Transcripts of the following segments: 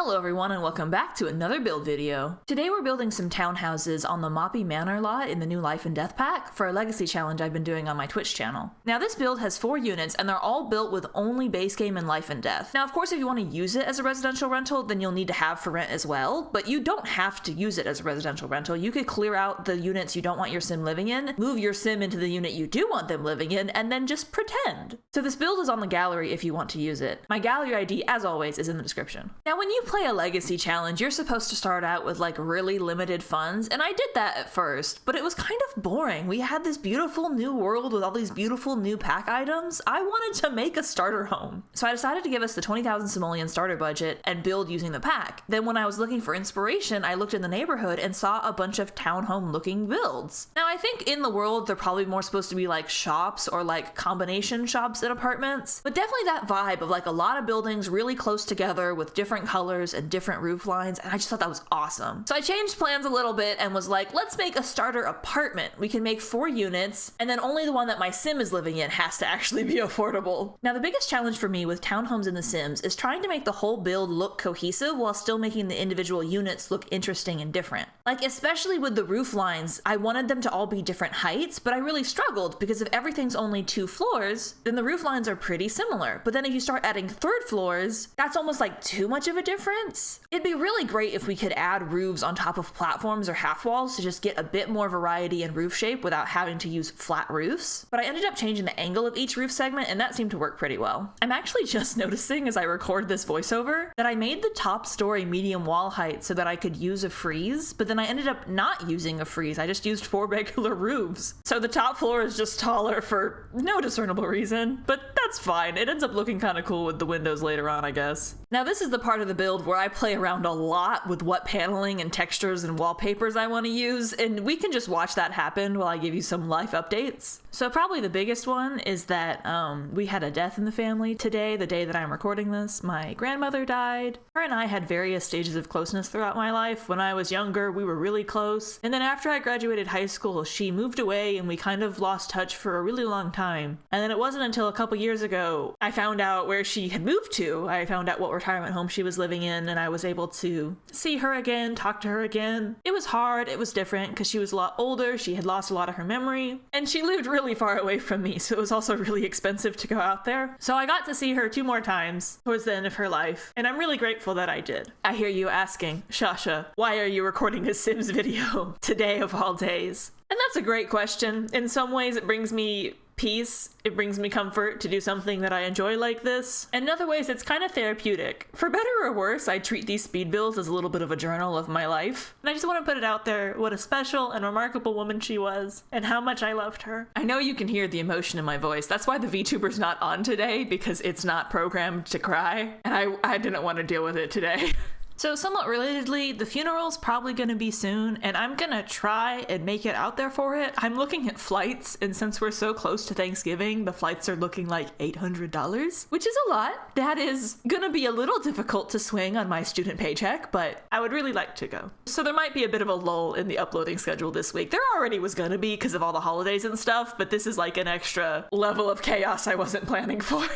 Hello everyone and welcome back to another build video. Today we're building some townhouses on the Moppy Manor lot in the new Life and Death pack for a legacy challenge I've been doing on my Twitch channel. Now this build has 4 units and they're all built with only base game and Life and Death. Now of course if you want to use it as a residential rental then you'll need to have for rent as well, but you don't have to use it as a residential rental. You could clear out the units you don't want your sim living in, move your sim into the unit you do want them living in, and then just pretend. So this build is on the gallery if you want to use it. My gallery ID, as always, is in the description. Now when you play a legacy challenge, you're supposed to start out with like really limited funds, and I did that at first, but it was kind of boring. We had this beautiful new world with all these beautiful new pack items. I wanted to make a starter home. So I decided to give us the 20,000 simoleon starter budget and build using the pack. Then when I was looking for inspiration, I looked in the neighborhood and saw a bunch of townhome looking builds. Now I think in the world they're probably more supposed to be like shops or like combination shops and apartments, but definitely that vibe of like a lot of buildings really close together with different colors and different roof lines, and I just thought that was awesome. So I changed plans a little bit and was like, let's make a starter apartment. We can make 4 units, and then only the one that my sim is living in has to actually be affordable. Now the biggest challenge for me with townhomes in The Sims is trying to make the whole build look cohesive while still making the individual units look interesting and different. Like especially with the roof lines, I wanted them to all be different heights, but I really struggled because if everything's only 2 floors, then the roof lines are pretty similar. But then if you start adding 3rd floors, that's almost like too much of a difference. It'd be really great if we could add roofs on top of platforms or half walls to just get a bit more variety in roof shape without having to use flat roofs. But I ended up changing the angle of each roof segment and that seemed to work pretty well. I'm actually just noticing as I record this voiceover that I made the top story medium wall height so that I could use a frieze, but then I ended up not using a frieze. I just used 4 regular roofs. So the top floor is just taller for no discernible reason, but that's fine. It ends up looking kind of cool with the windows later on, I guess. Now this is the part of the build where I play around a lot with what paneling and textures and wallpapers I want to use, and we can just watch that happen while I give you some life updates. So probably the biggest one is that we had a death in the family today, the day that I'm recording this. My grandmother died. Her and I had various stages of closeness throughout my life. When I was younger, we were really close. And then after I graduated high school, she moved away and we kind of lost touch for a really long time. And then it wasn't until a couple years ago I found out where she had moved to. I found out what retirement home she was living in and I was able to see her again, talk to her again. It was hard, it was different because she was a lot older, she had lost a lot of her memory, and she lived really far away from me, so it was also really expensive to go out there. So I got to see her 2 more times towards the end of her life, and I'm really grateful that I did. I hear you asking, Shasha, why are you recording a Sims video today of all days? And that's a great question. In some ways it brings me peace, it brings me comfort to do something that I enjoy like this. And in other ways, it's kind of therapeutic. For better or worse, I treat these speed builds as a little bit of a journal of my life. And I just want to put it out there what a special and remarkable woman she was, and how much I loved her. I know you can hear the emotion in my voice. That's why the VTuber's not on today, because it's not programmed to cry. And I didn't want to deal with it today. So somewhat relatedly, the funeral's probably gonna be soon, and I'm gonna try and make it out there for it. I'm looking at flights, and since we're so close to Thanksgiving, the flights are looking like $800, which is a lot. That is gonna be a little difficult to swing on my student paycheck, but I would really like to go. So there might be a bit of a lull in the uploading schedule this week. There already was gonna be because of all the holidays and stuff, but this is like an extra level of chaos I wasn't planning for.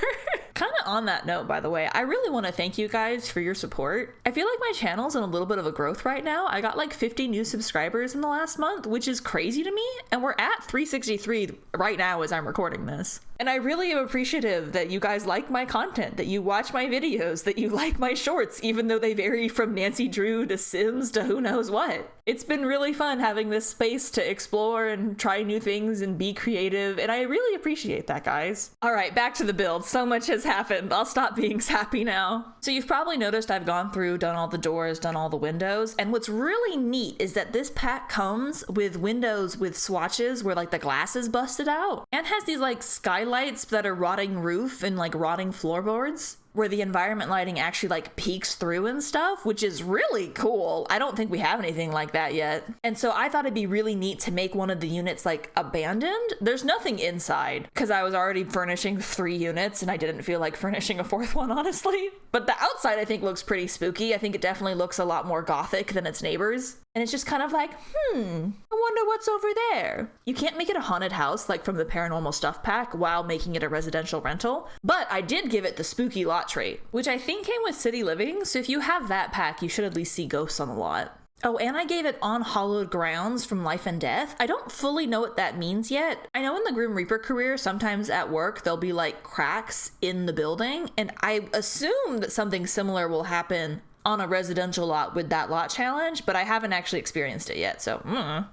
Kind of on that note, by the way, I really want to thank you guys for your support. I feel like my channel's in a little bit of a growth right now. I got like 50 new subscribers in the last month, which is crazy to me. And we're at 363 right now as I'm recording this. And I really am appreciative that you guys like my content, that you watch my videos, that you like my shorts, even though they vary from Nancy Drew to Sims to who knows what. It's been really fun having this space to explore and try new things and be creative, and I really appreciate that, guys. All right, back to the build. So much has happened. I'll stop being sappy now. So you've probably noticed I've gone through, done all the doors, done all the windows, and what's really neat is that this pack comes with windows with swatches where like the glass is busted out, and has these like skylights that are rotting roof and like rotting floorboards, where the environment lighting actually like peeks through and stuff, which is really cool. I don't think we have anything like that yet. And so I thought it'd be really neat to make one of the units like abandoned. There's nothing inside because I was already furnishing 3 units and I didn't feel like furnishing a 4th one, honestly. But the outside I think looks pretty spooky. I think it definitely looks a lot more gothic than its neighbors. And it's just kind of like, I wonder what's over there. You can't make it a haunted house like from the Paranormal Stuff pack while making it a residential rental, but I did give it the spooky lot trait, which I think came with City Living, so if you have that pack, you should at least see ghosts on the lot. Oh, and I gave it on hallowed grounds from Life and Death. I don't fully know what that means yet. I know in the Grim Reaper career, sometimes at work, there'll be like cracks in the building, and I assume that something similar will happen on a residential lot with that lot challenge, but I haven't actually experienced it yet, so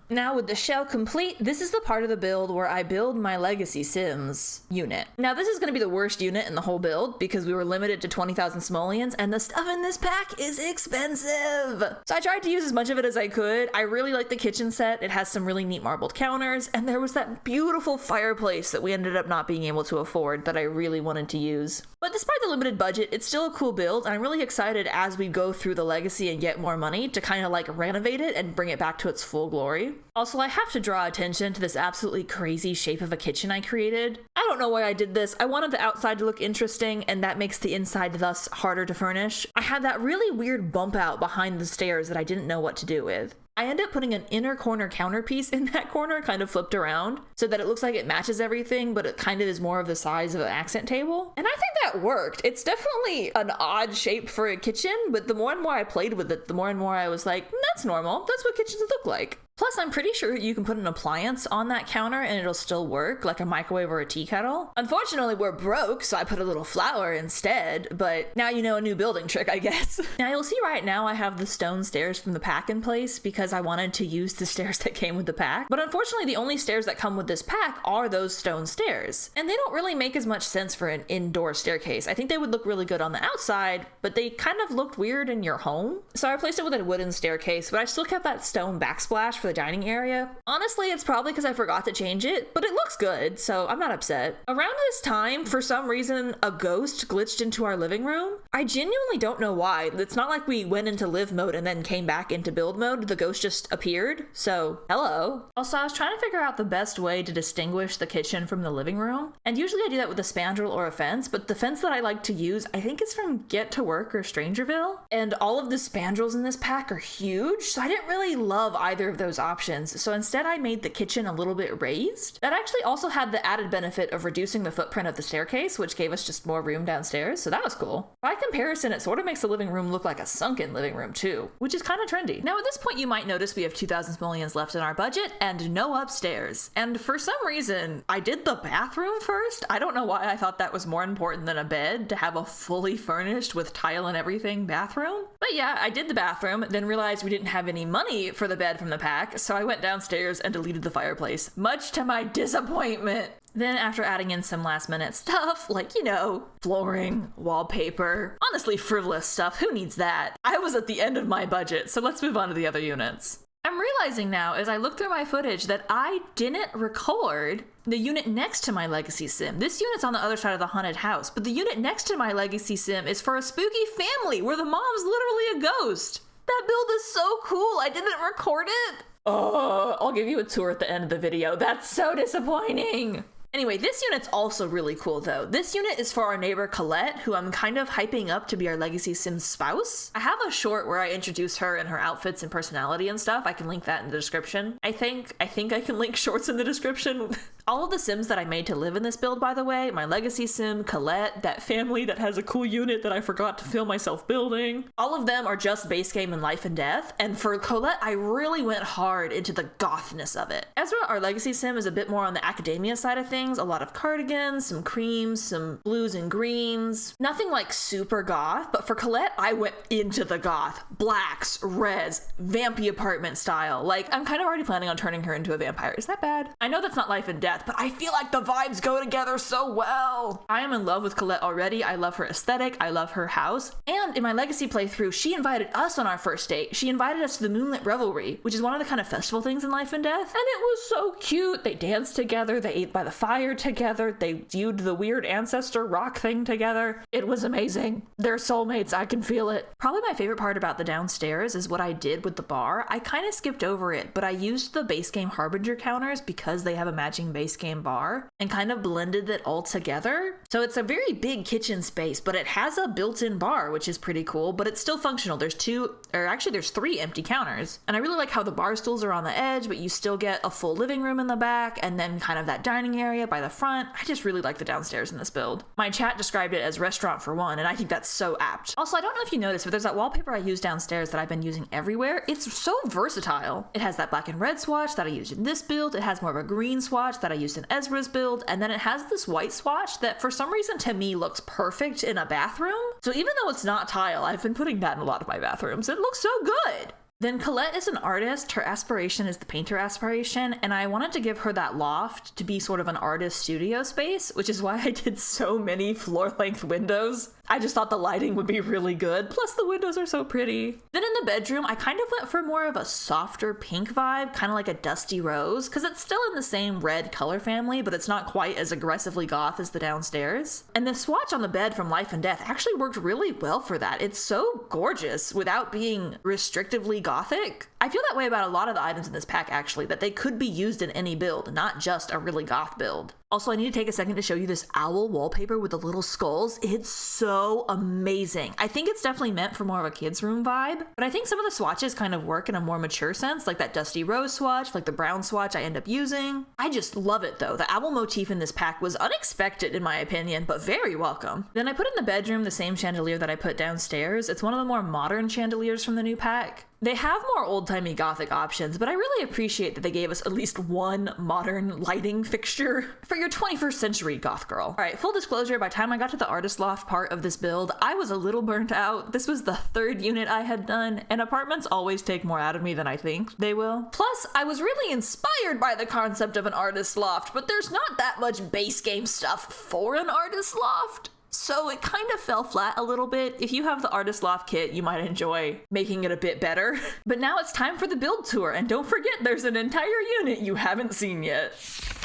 Now with the shell complete, this is the part of the build where I build my Legacy Sims unit. Now this is going to be the worst unit in the whole build because we were limited to 20,000 simoleons and the stuff in this pack is expensive. So I tried to use as much of it as I could. I really like the kitchen set. It has some really neat marbled counters, and there was that beautiful fireplace that we ended up not being able to afford that I really wanted to use. But despite the limited budget, it's still a cool build, and I'm really excited as we go through the Legacy and get more money to kind of like renovate it and bring it back to its full glory. Also, I have to draw attention to this absolutely crazy shape of a kitchen I created. I don't know why I did this. I wanted the outside to look interesting, and that makes the inside thus harder to furnish. I had that really weird bump out behind the stairs that I didn't know what to do with. I end up putting an inner corner counterpiece in that corner, kind of flipped around, so that it looks like it matches everything, but it kind of is more of the size of an accent table. And I think that worked. It's definitely an odd shape for a kitchen, but the more and more I played with it, the more and more I was like, that's normal. That's what kitchens look like. Plus, I'm pretty sure you can put an appliance on that counter and it'll still work, like a microwave or a tea kettle. Unfortunately, we're broke, so I put a little flour instead, but now you know a new building trick, I guess. Now, you'll see right now I have the stone stairs from the pack in place because I wanted to use the stairs that came with the pack. But unfortunately, the only stairs that come with this pack are those stone stairs. And they don't really make as much sense for an indoor staircase. I think they would look really good on the outside, but they kind of looked weird in your home. So I replaced it with a wooden staircase, but I still kept that stone backsplash for the dining area. Honestly, it's probably because I forgot to change it, but it looks good, so I'm not upset. Around this time, for some reason, a ghost glitched into our living room. I genuinely don't know why. It's not like we went into live mode and then came back into build mode. The ghost just appeared, so hello. Also, I was trying to figure out the best way to distinguish the kitchen from the living room, and usually I do that with a spandrel or a fence, but the fence that I like to use, I think is from Get to Work or Strangerville, and all of the spandrels in this pack are huge, so I didn't really love either of those options. So instead I made the kitchen a little bit raised. That actually also had the added benefit of reducing the footprint of the staircase, which gave us just more room downstairs, so that was cool. By comparison, it sort of makes the living room look like a sunken living room too, which is kind of trendy. Now at this point you might notice we have 2,000 simoleons left in our budget and no upstairs. And for some reason, I did the bathroom first. I don't know why I thought that was more important than a bed, to have a fully furnished with tile and everything bathroom. But yeah, I did the bathroom, then realized we didn't have any money for the bed from the pack, so I went downstairs and deleted the fireplace, much to my disappointment. Then after adding in some last minute stuff, like, you know, flooring, wallpaper, honestly frivolous stuff, who needs that? I was at the end of my budget, so let's move on to the other units. I'm realizing now as I look through my footage that I didn't record the unit next to my Legacy Sim. This unit's on the other side of the haunted house, but the unit next to my Legacy Sim is for a spooky family where the mom's literally a ghost. That build is so cool, I didn't record it. Oh, I'll give you a tour at the end of the video. That's so disappointing. Anyway, this unit's also really cool though. This unit is for our neighbor Colette, who I'm kind of hyping up to be our Legacy Sim spouse. I have a short where I introduce her and her outfits and personality and stuff. I can link that in the description. I think I can link shorts in the description. All of the Sims that I made to live in this build, by the way, my Legacy Sim, Colette, that family that has a cool unit that I forgot to film myself building, all of them are just base game and Life and Death. And for Colette, I really went hard into the gothness of it. Ezra, our Legacy Sim, is a bit more on the academia side of things. A lot of cardigans, some creams, some blues and greens. Nothing like super goth, but for Colette, I went into the goth. Blacks, reds, vampy apartment style. Like, I'm kind of already planning on turning her into a vampire. Is that bad? I know that's not Life and Death, but I feel like the vibes go together so well. I am in love with Colette already. I love her aesthetic. I love her house. And in my Legacy playthrough, she invited us on our first date. She invited us to the Moonlit Revelry, which is one of the kind of festival things in Life and Death. And it was so cute. They danced together. They ate by the fire together. They viewed the weird ancestor rock thing together. It was amazing. They're soulmates. I can feel it. Probably my favorite part about the downstairs is what I did with the bar. I kind of skipped over it, but I used the base game Harbinger counters because they have a matching base base game bar and kind of blended it all together. So it's a very big kitchen space, but it has a built-in bar, which is pretty cool, but it's still functional. There's three empty counters. And I really like how the bar stools are on the edge, but you still get a full living room in the back and then kind of that dining area by the front. I just really like the downstairs in this build. My chat described it as restaurant for one, and I think that's so apt. Also, I don't know if you noticed, but there's that wallpaper I use downstairs that I've been using everywhere. It's so versatile. It has that black and red swatch that I used in this build. It has more of a green swatch that I used in Ezra's build. And then it has this white swatch that for some reason to me looks perfect in a bathroom. So even though it's not tile, I've been putting that in a lot of my bathrooms. It looks so good. Then Colette is an artist. Her aspiration is the painter aspiration, and I wanted to give her that loft to be sort of an artist studio space, which is why I did so many floor-length windows. I just thought the lighting would be really good, plus the windows are so pretty. Then in the bedroom, I kind of went for more of a softer pink vibe, kind of like a dusty rose, because it's still in the same red color family, but it's not quite as aggressively goth as the downstairs. And the swatch on the bed from Life and Death actually worked really well for that. It's so gorgeous without being restrictively gothic. I feel that way about a lot of the items in this pack actually, that they could be used in any build, not just a really goth build. Also, I need to take a second to show you this owl wallpaper with the little skulls. It's so amazing. I think it's definitely meant for more of a kid's room vibe, but I think some of the swatches kind of work in a more mature sense, like that dusty rose swatch, like the brown swatch I end up using. I just love it though. The owl motif in this pack was unexpected in my opinion, but very welcome. Then I put in the bedroom the same chandelier that I put downstairs. It's one of the more modern chandeliers from the new pack. They have more old-timey gothic options, but I really appreciate that they gave us at least one modern lighting fixture for your 21st century goth girl. All right, full disclosure, by the time I got to the artist loft part of this build, I was a little burnt out. This was the third unit I had done, and apartments always take more out of me than I think they will. Plus, I was really inspired by the concept of an artist loft, but there's not that much base game stuff for an artist loft. So it kind of fell flat a little bit. If you have the Artist Loft kit, you might enjoy making it a bit better. But now it's time for the build tour, and don't forget there's an entire unit you haven't seen yet.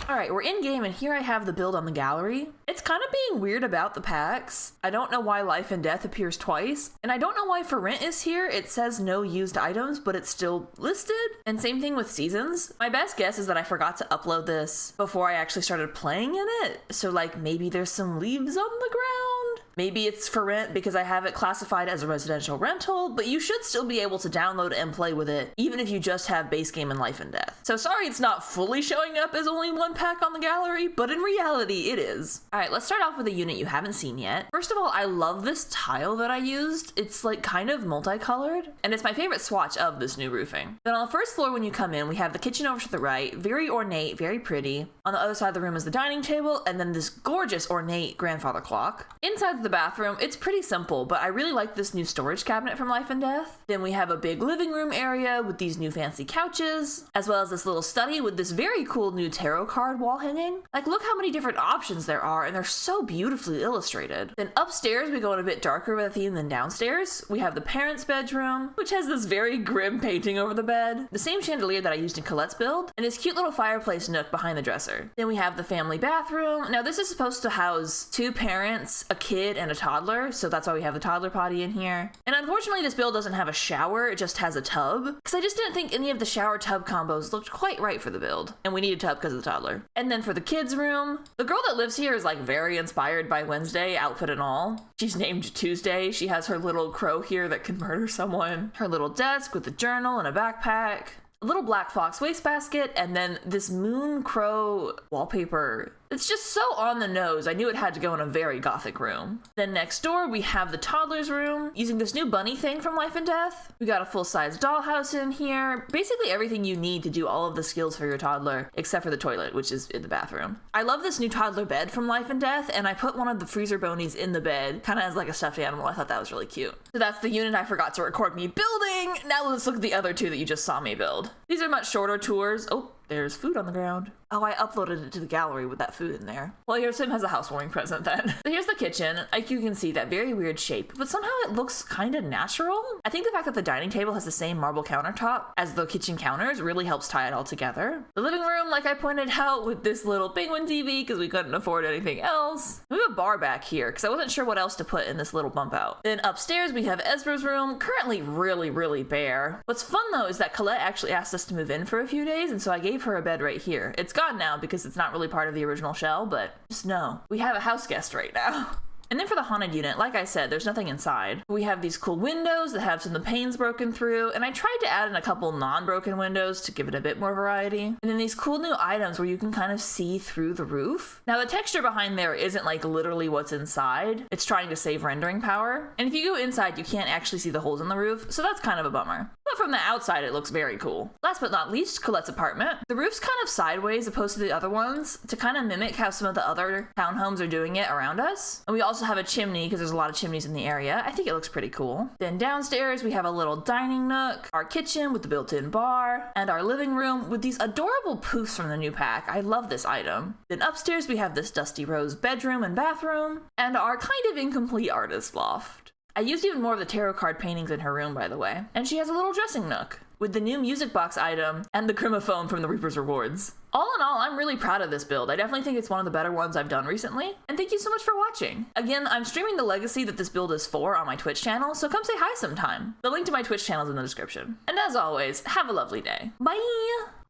Alright, we're in game, and here I have the build on the gallery. It's kind of being weird about the packs. I don't know why Life and Death appears twice, and I don't know why For Rent is here. It says no used items, but it's still listed. And same thing with Seasons. My best guess is that I forgot to upload this before I actually started playing in it. So like maybe there's some leaves on the ground. Maybe it's for rent because I have it classified as a residential rental, but you should still be able to download and play with it, even if you just have base game and Life and Death. So sorry it's not fully showing up as only one pack on the gallery, but in reality it is. Alright, let's start off with a unit you haven't seen yet. First of all, I love this tile that I used. It's like kind of multicolored, and it's my favorite swatch of this new roofing. Then on the first floor when you come in, we have the kitchen over to the right, very ornate, very pretty. On the other side of the room is the dining table, and then this gorgeous ornate grandfather clock. Inside the bathroom, it's pretty simple, but I really like this new storage cabinet from Life and Death. Then we have a big living room area with these new fancy couches, as well as this little study with this very cool new tarot card wall hanging. Like, look how many different options there are, and they're so beautifully illustrated. Then upstairs, we go in a bit darker of a theme than downstairs. We have the parents' bedroom, which has this very grim painting over the bed, the same chandelier that I used in Colette's build, and this cute little fireplace nook behind the dresser. Then we have the family bathroom. Now, this is supposed to house two parents, a kid, and a toddler, so that's why we have the toddler potty in here. And unfortunately, this build doesn't have a shower, it just has a tub, because I just didn't think any of the shower tub combos looked quite right for the build, and we need a tub because of the toddler. And then for the kids' room, the girl that lives here is like very inspired by Wednesday, outfit and all. She's named Tuesday. She has her little crow here that can murder someone, her little desk with a journal and a backpack, a little black fox wastebasket, and then this moon crow wallpaper. It's just so on the nose. I knew it had to go in a very gothic room. Then next door, we have the toddler's room, using this new bunny thing from Life and Death. We got a full-size dollhouse in here. Basically everything you need to do all of the skills for your toddler, except for the toilet, which is in the bathroom. I love this new toddler bed from Life and Death, and I put one of the freezer bonies in the bed, kind of as like a stuffed animal. I thought that was really cute. So that's the unit I forgot to record me building. Now let's look at the other two that you just saw me build. These are much shorter tours. Oh, there's food on the ground. Oh, I uploaded it to the gallery with that food in there. Well, here's Sim has a housewarming present then. So here's the kitchen. Like you can see that very weird shape, but somehow it looks kind of natural. I think the fact that the dining table has the same marble countertop as the kitchen counters really helps tie it all together. The living room, like I pointed out, with this little penguin TV because we couldn't afford anything else. We have a bar back here because I wasn't sure what else to put in this little bump out. Then upstairs we have Ezra's room, currently really bare. What's fun though is that Colette actually asked us to move in for a few days, and so I gave her a bed right here. It's gone now because it's not really part of the original shell, but just know, we have a house guest right now. And then for the haunted unit, like I said, there's nothing inside. We have these cool windows that have some of the panes broken through, and I tried to add in a couple non-broken windows to give it a bit more variety. And then these cool new items where you can kind of see through the roof. Now the texture behind there isn't like literally what's inside. It's trying to save rendering power. And if you go inside, you can't actually see the holes in the roof, so that's kind of a bummer. But from the outside, it looks very cool. Last but not least, Colette's apartment. The roof's kind of sideways opposed to the other ones to kind of mimic how some of the other townhomes are doing it around us. And we also have a chimney because there's a lot of chimneys in the area. I think it looks pretty cool. Then downstairs, we have a little dining nook, our kitchen with the built-in bar, and our living room with these adorable poofs from the new pack. I love this item. Then upstairs, we have this dusty rose bedroom and bathroom, and our kind of incomplete artist loft. I used even more of the tarot card paintings in her room, by the way. And she has a little dressing nook with the new music box item and the Crimaphone from the Reaper's Rewards. All in all, I'm really proud of this build. I definitely think it's one of the better ones I've done recently. And thank you so much for watching. Again, I'm streaming the legacy that this build is for on my Twitch channel, so come say hi sometime. The link to my Twitch channel is in the description. And as always, have a lovely day. Bye!